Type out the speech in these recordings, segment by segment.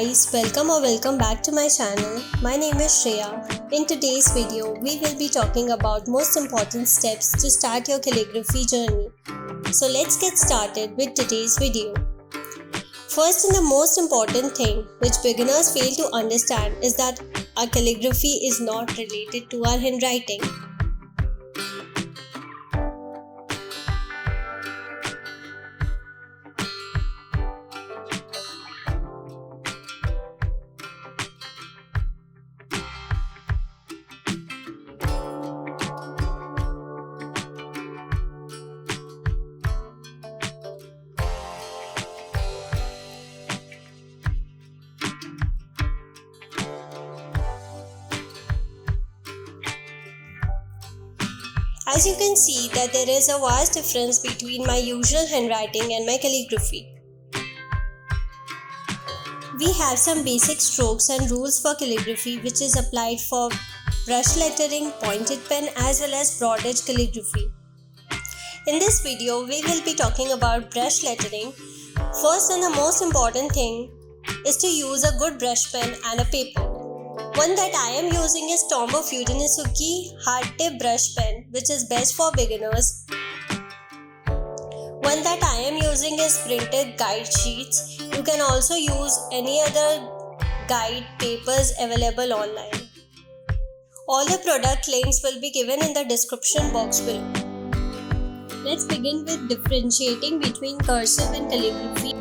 guys, welcome back to my channel. My name is Shreya. In today's video, we will be talking about most important steps to start your calligraphy journey. So let's get started with today's video. First and the most important thing which beginners fail to understand is that our calligraphy is not related to our handwriting. As you can see that there is a vast difference between my usual handwriting and my calligraphy. We have some basic strokes and rules for calligraphy which is applied for brush lettering, pointed pen as well as broad edge calligraphy. In this video, we will be talking about brush lettering. First and the most important thing is to use a good brush pen and a paper. One that I am using is Tombow fudenosuke hard tip brush pen, which is best for beginners. One that I am using is printed guide sheets. You can also use any other guide papers available online. All the product links will be given in the description box below. Let's begin with differentiating between cursive and calligraphy.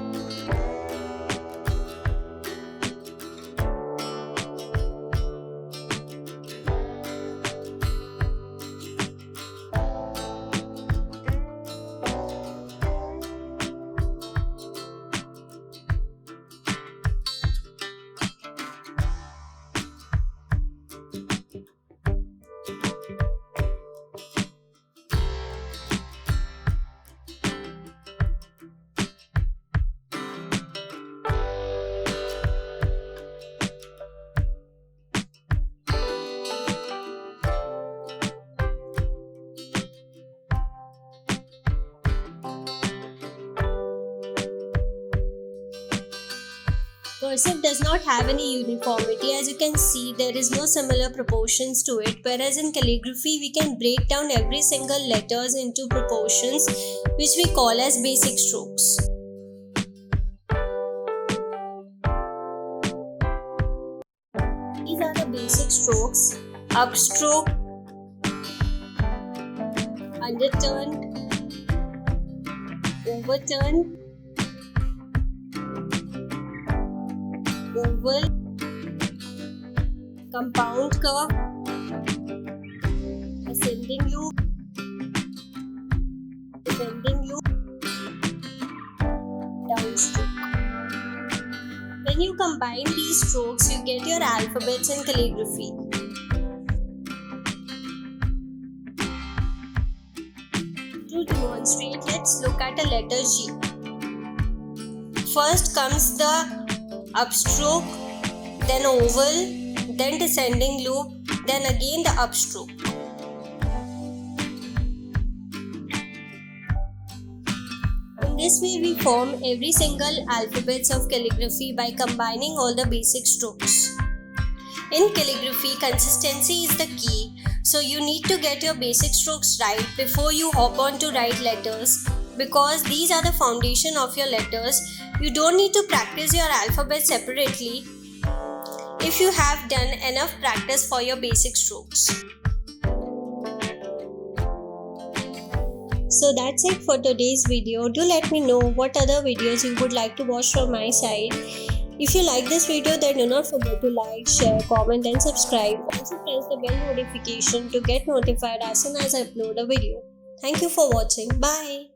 Cursive does not have any uniformity. As you can see, there is no similar proportions to it, whereas in calligraphy we can break down every single letters into proportions which we call as basic strokes. These are the basic strokes: upstroke, underturned, overturned, oval, compound curve, ascending loop, descending loop, downstroke. When you combine these strokes, you get your alphabets in calligraphy. To demonstrate, let's look at a letter G. First comes the upstroke, then oval, then descending loop, then again the upstroke. In this way we form every single alphabets of calligraphy by combining all the basic strokes. In calligraphy, consistency is the key, so you need to get your basic strokes right before you hop on to write letters, because these are the foundation of your letters. You don't need to practice your alphabet separately if you have done enough practice for your basic strokes. So that's it for today's video. Do let me know what other videos you would like to watch from my side. If you like this video, then do not forget to like, share, comment and subscribe. Also press the bell notification to get notified as soon as I upload a video. Thank you for watching. Bye.